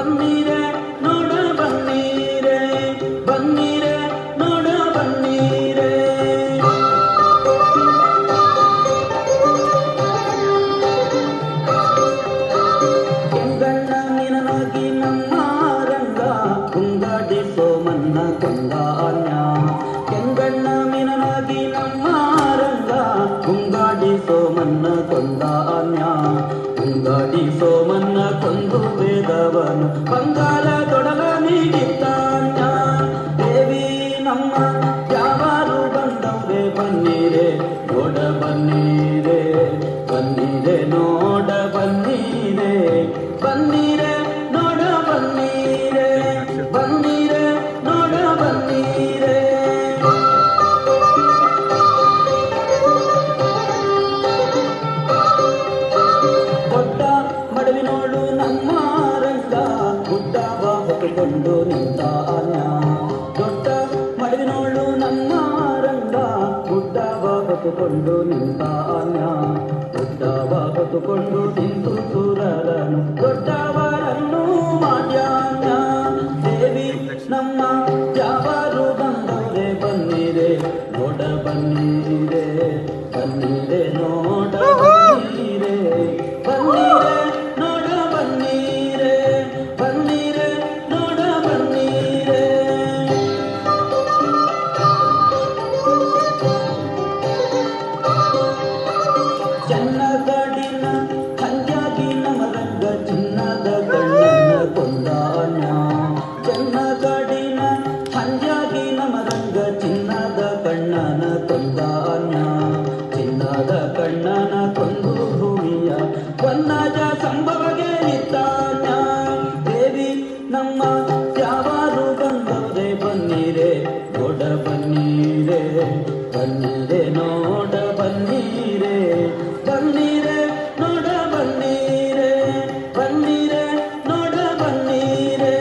ಬನ್ನೀರೆ ನೋಡ ಬನ್ನೀರೆ ಬನ್ನೀರೆ ನೋಡ ಬನ್ನೀರೆ ಕೆಂಗಣ್ಣ ಮೀನನಾಗಿ ನಮ್ಮ ರಂಗ ಕುಂಗಾಡಿಸೋ ಮನ್ನ ಕೊಂದಾನ್ಯ ಕೆಂಗಣ್ಣ ಮೀನನಾಗಿ ನಮ್ಮ ರಂಗ ಕುಂಗಾಡಿಸೋ ಮನ್ನ ಕೊಂದಾನ್ಯ ಕುಂಗಾಡಿಸೋ ಮನ್ನ ಕೊಂದು ವೇದವನು ಬಂಗಾರ ತೊಡಲ ನೀಡಿದ್ದಾನ್ಯ ದೇವಿ ನಮ್ಮ ಯಾವಾರು ಬಂದವ್ರೆ ಬನ್ನೀರೆ ನೋಡ ಬನ್ನೀರೆ ಬನ್ನೀರೆ ನೋಡ ಬನ್ನೀರೆ ಬನ್ನೀರೆ ನೋಡ ಬನ್ನೀರೆ ಬನ್ನೀರೆ ನೋಡ ಬನ್ನೀರೆ ದೊಡ್ಡ ಮಡವಿನೋಡು ನಮ್ಮ ರಂಗ ಗುಡ್ಡವ ಹೊತ್ತುಕೊಂಡು ನಿಂತಾನ್ಯ ದೊಡ್ಡ ಮಡವಿನೋಡು ನಮ್ಮ ರಂಗ ಗುಡ್ಡವ ಹೊತ್ತುಕೊಂಡು ನಿಂತಾನ್ಯ ಗುಡ್ಡವ ಹೊತ್ತುಕೊಂಡು ನಿಂತು ಸುರರನು ದೊಡ್ಡವರನ್ನು ಮಾಡ್ಯಾನ್ಯ ದೇವಿ ನಮ್ಮ ಯಾವಾರು ಬಂದವರೆ ಬನ್ನೀರೆ ನೋಡ ಬನ್ನೀರೆ ಬನ್ನೀರೆ ನೋಡ ಬನ್ನೀರೆ ಬನ್ನೀರೆ ನೋಡ ಬನ್ನೀರೆ ಬನ್ನೀರೆ ನೋಡ ಬನ್ನೀರೆ ಚನ್ನಗಡಿನ ಹಂಗಾಗಿ ನಮರಂಗ ಚಿನ್ನದ ಕಣ್ಣನ ಕೊಂದಾನ್ಯ ಚನ್ನಗಡಿನ ಹಂಗಾಗಿ ನಮರಂಗ ಚಿನ್ನದ ಕಣ್ಣನ ಕೊಂದಾನ್ಯ ಚಿನ್ನದ ಕಣ್ಣನ ಕೊಂದು ಭೂಮಿಯ ವನ್ನಜ ಸಂಭವಗೆ ನಿತ್ತಾನ್ಯ ದೇವಿ ನಮ್ಮ ಯಾವಾರು ಬಂದವರೆ ಬನ್ನೀರೆ ನೋಡ ಬನ್ನೀರೆ ಬನ್ನೀರೆ ನೋಡ ಬನ್ನೀರೆ ಬನ್ನೀರೆ ನೋಡ ಬನ್ನೀರೆ ಬನ್ನೀರೆ ನೋಡ ಬನ್ನೀರೆ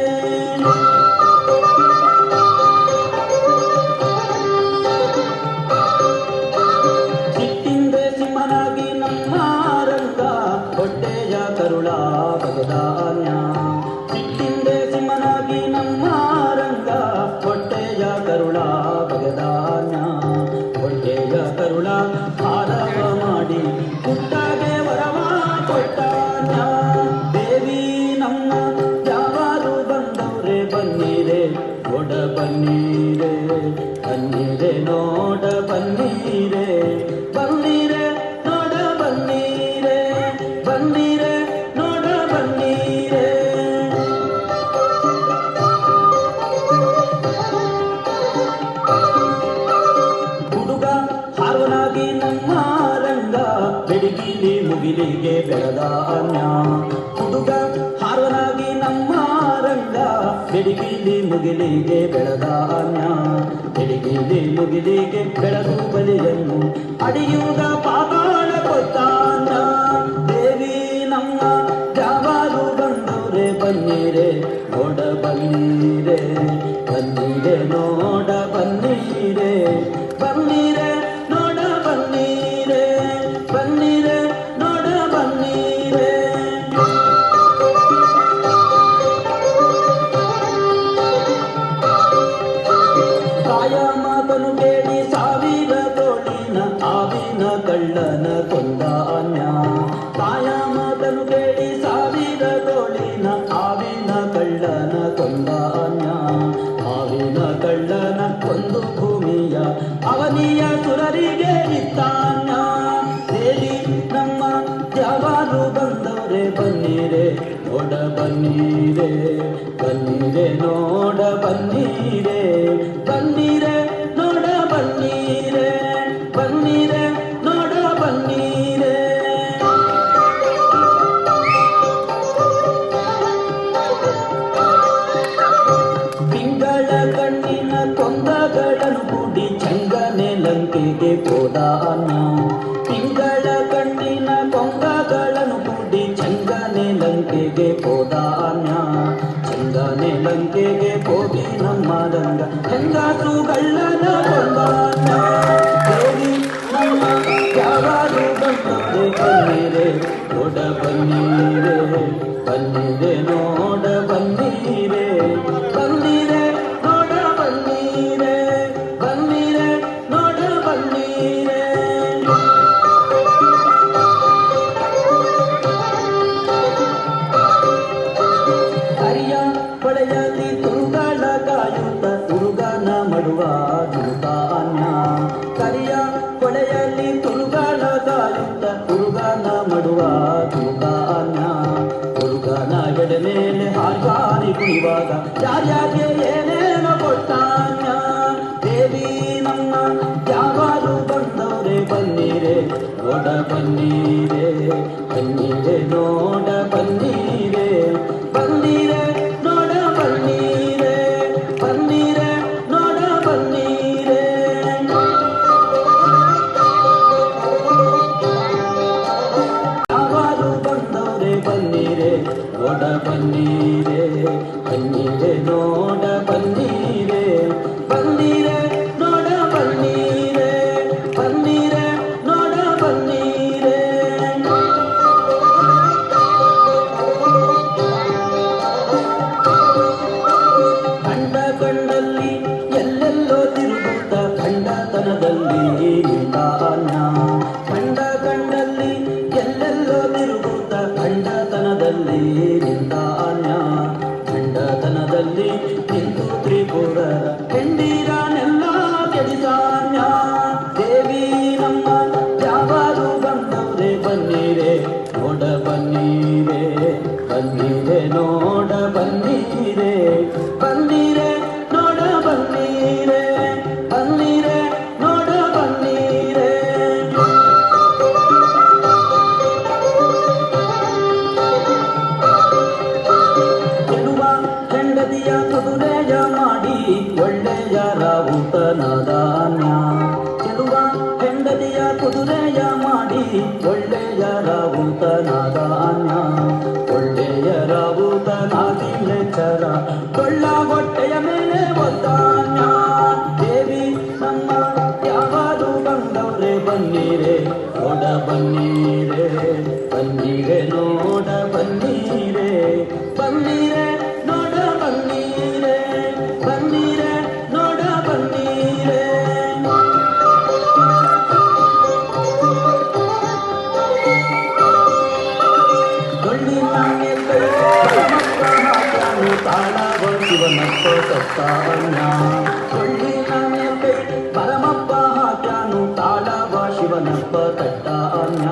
ಸಿಟ್ಟಿಂದೆ ಸಿಂಹನಾಗಿ ನಮ್ಮ ರಂಗ ಹೊಟ್ಟೆಯ ಕರುಳ ಬಗದಾನ್ಯ ಸಿಟ್ಟಿಂದೆ ಸಿಂಹನಾಗಿ ನಮ್ಮ ರಂಗ ಹೊಟ್ಟೆಯ ಕರುಳ ಬಗದಾನ್ಯ ಹೊಟ್ಟೆಯ ಕರುಳ ಹಾರವ ಮಾಡಿ ಪುಟ್ಟಾಗೆ ವರವ ಕೊಟ್ಟಾನ್ಯ ದೇವಿ ನಮ್ಮ ಯಾವಾರು ಬಂದವ್ರೆ ಬನ್ನೀರೆ ನೋಡ ಬನ್ನೀರೆ ಬನ್ನೀರೆ ನೋಡ ಬನ್ನೀರೆ ಬನ್ನೀರೆ ನೋಡ ಬನ್ನೀರೆ ಬನ್ನೀರೆ ನೋಡ ಬನ್ನೀರೆ ಹುಡುಗ ಹಾರವನಾಗಿ ನಮ್ಮ ರಂಗ ಬೆಡಗಿಲಿ ಮುಗಿಲಿಗೆ ಬೆಳೆದಾನ್ಯ ಹುಡುಗ ಹಾರವನಾಗಿ ನಮ್ಮ ರಂಗ ಬೆಡಗಿಲಿ ಮುಗಿಲಿಗೆ ಬೆಳೆದಾನ್ಯ ಬೆಡಗಿಲಿ ಮುಗಿಲಿಗೆ ಬೆಳೆದು ಬಲಿಯನ್ನು ಅಡಿಯುವುದ ಪಾತಾಳ ಕೊಟ್ಟಾನ್ಯ ದೇವಿ ನಮ್ಮ ಯಾವಾರು ಬಂದವ್ರೆ ಬನ್ನೀರೆ ನೋಡ ಬನ್ನೀರೆ ಬನ್ನೀರೆ ನೋಡ ಬನ್ನೀರೆ ಬನ್ನೀರೆ ನೋಡ ಬನ್ನೀರೆ ಬನ್ನೀರೆ ನೋಡ ಬನ್ನೀರೆ ತಾಯ ಮಾತನು ಕೇಳಿ ಸಾವಿರ ತೋಳಿನ ಆವಿನ ಕಳ್ಳನ ಕೊಂದಾನ್ಯ ತಾಯ ಮಾತನು ಕೇಳಿ ಸಾವಿರ ತೋಳಿನ ಆವಿನ ಕಳ್ಳನ ಕೊಂದಾನ್ಯ ಆವಿನ ಕಳ್ಳನ ಕೊಂದು ಭೂಮಿಯ ಅವನಿಯ ಸುರರಿಗೆ ನಿತ್ತಾನ್ಯ ದೇವಿ ನಮ್ಮ ಯಾವಾರು ಬಂದವ್ರೆ ಬನ್ನೀರೆ ನೋಡ ಬನ್ನೀರೆ ಬನ್ನೀರೆ ನೋಡ ಬನ್ನೀರೆ ಬನ್ನೀರೆ ನೋಡ ಬನ್ನೀರೆ ಬನ್ನೀರೆ ನೋಡ ಬನ್ನೀರೆ ತಿಂಗಳ ಕಣ್ಣಿನ ಕೊಂದಗಳನ್ನು ಕೂಡಿ ಚಂಗನೆ ಲಂಕೆಗೆ ಹೋದಾನ್ಯ ತಿಂಗಳ ಕಣ್ಣಿನ ಕೊಂಗಗಳನ್ನು ಕೂಡಿ ಚಂಗನೆ ಲಂಕೆಗೆ ಹೋದಾನ್ಯ ಚಂಗನೆ ಲಂಕೆಗೆ ಹೋಗಿ ನಮ್ಮ ರಂಗ ಹೆಂಗಾಸುಗಳನ್ನ ಕೊಂದಾನ್ಯ ದೇವಿ ನಮ್ಮ ಯಾವಾರು ಬಂದವ್ರೆ ಬನ್ನೀರೆ ನೋಡ ಬನ್ನೀರೆ ಬನ್ನೀರೆ ನೋಡ ಬನ್ನಿ ಎಡೆ ಮೇಲೆ ಹಾರಿ ಕುಣಿವಾಗ ಯಾರ್ಯಾರಿಗೆ ಏನೇನೋ ಕೊಟ್ಟಾನ್ಯ. ದೇವಿ ನಮ್ಮ ಯಾವಾರು ಬಂದವರೇ ಬನ್ನೀರೆ ನೋಡ ಬನ್ನೀರೆ, ಬನ್ನೀರೆ ನೋಡ ಬನ್ನೀರೆ, ಬನ್ನೀರೆ ನೋಡ ಬನ್ನೀರೆ, ಬನ್ನೀರೆ ನೋಡ ಬನ್ನೀರೆ. ಯಾವಾರು ಬಂದವರೇ ಬನ್ನೀರೆ ನೋಡ ಬನ್ನೀರೆ, ಬನ್ನೀರೆ ನೋಡ ಬನ್ನೀರೆ, ಬನ್ನೀರೆ ನೋಡ ಬನ್ನೀರೆ, ಬನ್ನೀರೆ ನೋಡ ಬನ್ನೀರೆ. ಕಂಡ ಕಂಡಲ್ಲಿ ಎಲ್ಲೆಲ್ಲೋ ತಿರುಗುತ್ತ ಖಂಡತನದಲ್ಲಿ ನಿಂತಾನ್ಯ. ಕಂಡ ಕಂಡಲ್ಲಿ ಎಲ್ಲೆಲ್ಲೋ ತಿರುಗುತ್ತ ಖಂಡತನದಲ್ಲಿ ನಿಂತಾನ್ಯ. ಖಂಡತನದಲ್ಲಿ ನಿಂತು ತ್ರಿಪುರರ ಹೆಂಡೀರನೆಲ್ಲ ಕೆಡಿಸಾನ್ಯ. ದೇವಿ ನಮ್ಮ ಯಾವಾರು ಬಂದವರೇ ಬನ್ನೀರೆ ನೋಡ ಬನ್ನೀರೆ, ಬನ್ನೀರೆ ನೋಡ ಬನ್ನೀರೆ, ಬನ್ನೀರೆ ನೋಡ ಬನ್ನೀರೆ, ಬನ್ನೀರೆ ನೋಡ ಬನ್ನೀರೆ. ಕೆಡುವ ಹೆಂಡತಿಯ ಕುದುರೆಯ ಮಾಡಿ ಒಳ್ಳೆಯ ರಾವುತನಾದಾನ್ಯ. ಕೆಡುವ ಹೆಂಡತಿಯ ಕುದುರೆಯ ಮಾಡಿ ಒಳ್ಳೆಯ ರಾವುತನಾದಾನ್ಯ. ಒಳ್ಳೆಯ ರಾವುತನಾಗಿ ಲೆಚ್ಚರ ಕೊಳ್ಳ ಹೊಟ್ಟೆಯ ಮೇಲೆ ಒದ್ದಾನ್ಯ. ದೇವಿ ನಮ್ಮ ಯಾವಾರು ಬಂದವರೇ ಬನ್ನೀರೆ ನೋಡ ಬನ್ನೀರೆ, ಬನ್ನೀರೆ ನೋಡ ಬನ್ನೀರೆ, ಬನ್ನೀರೆ ನೋಡ ಬನ್ನೀರೆ, ಬನ್ನೀರೆ ನೋಡ ಬನ್ನೀರೆ. ಡೊಳ್ಳಿನ ಮೇಲೆ ಪರಮಪ್ಪ ಹಾಕ್ಯಾನು ತಾಳವ ಶಿವನಪ್ಪ ಸತ್ತಾನ್ಯ. ಡೊಳ್ಳಿನ ಮೇಲೆ ಪರಮಪ್ಪ ಹಾಕ್ಯಾನು ತಾಳವ ಶಿವನಪ್ಪ ತಟ್ಟಾನ್ಯ.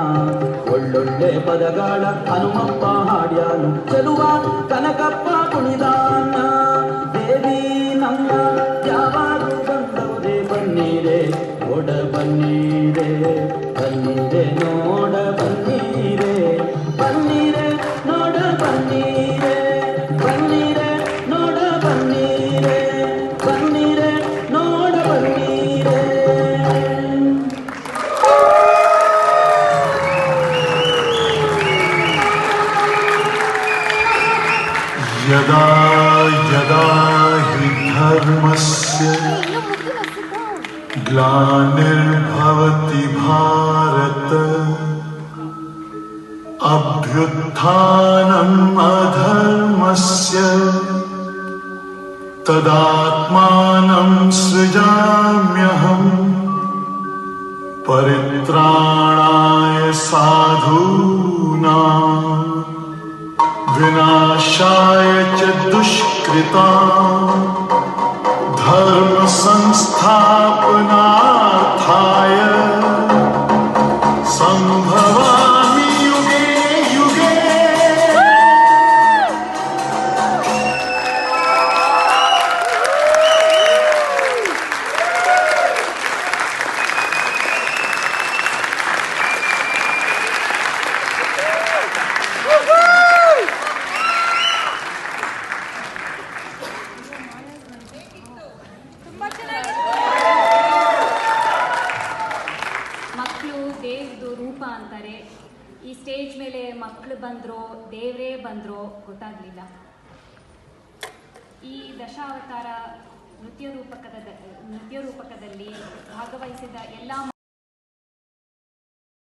ಒಳ್ಳೊಳ್ಳೆ ಪದಗಳ ಹನುಮಪ್ಪ ಹಾಡ್ಯಾನು ಚೆಲುವ ಕನಕಪ್ಪ ಕುಣಿದಾನ್ಯ. ದೇವಿ ನಮ್ಮ ಯಾವಾರು ಬಂದವರೇ ಬನ್ನೀರೆ ನೋಡ ಬನ್ನೀರೆ, ಬನ್ನೀರೆ ನೋಡ ಬನ್ನೀರೆ, ಬನ್ನೀರೆ ನೋಡ ಬನ್ನೀರೆ, ಬನ್ನೀರೆ ನೋಡ ಬನ್ನೀರೆ, ಬನ್ನೀರೆ ನೋಡ ಬನ್ನೀರೆ. यदा यदा हि धर्मस्य ग्लानिर्भवति भारत, अभ्युत्थानम् अधर्मस्य तदात्मानं सृजाम्यहम्. परित्राणाय साधूनां विनाशाय च दुष्कृतां, धर्म संस्थापनार्थाय संभवामि युगे युगे. ಮಕ್ಕಳು ದೇವ್ರದು ರೂಪ ಅಂತಾರೆ. ಈ ಸ್ಟೇಜ್ ಮೇಲೆ ಮಕ್ಕಳು ಬಂದ್ರೋ ದೇವರೇ ಬಂದ್ರೋ ಗೊತ್ತಾಗ್ಲಿಲ್ಲ. ಈ ದಶಾವತಾರ ನೃತ್ಯ ರೂಪಕದಲ್ಲಿ ಭಾಗವಹಿಸಿದ ಎಲ್ಲ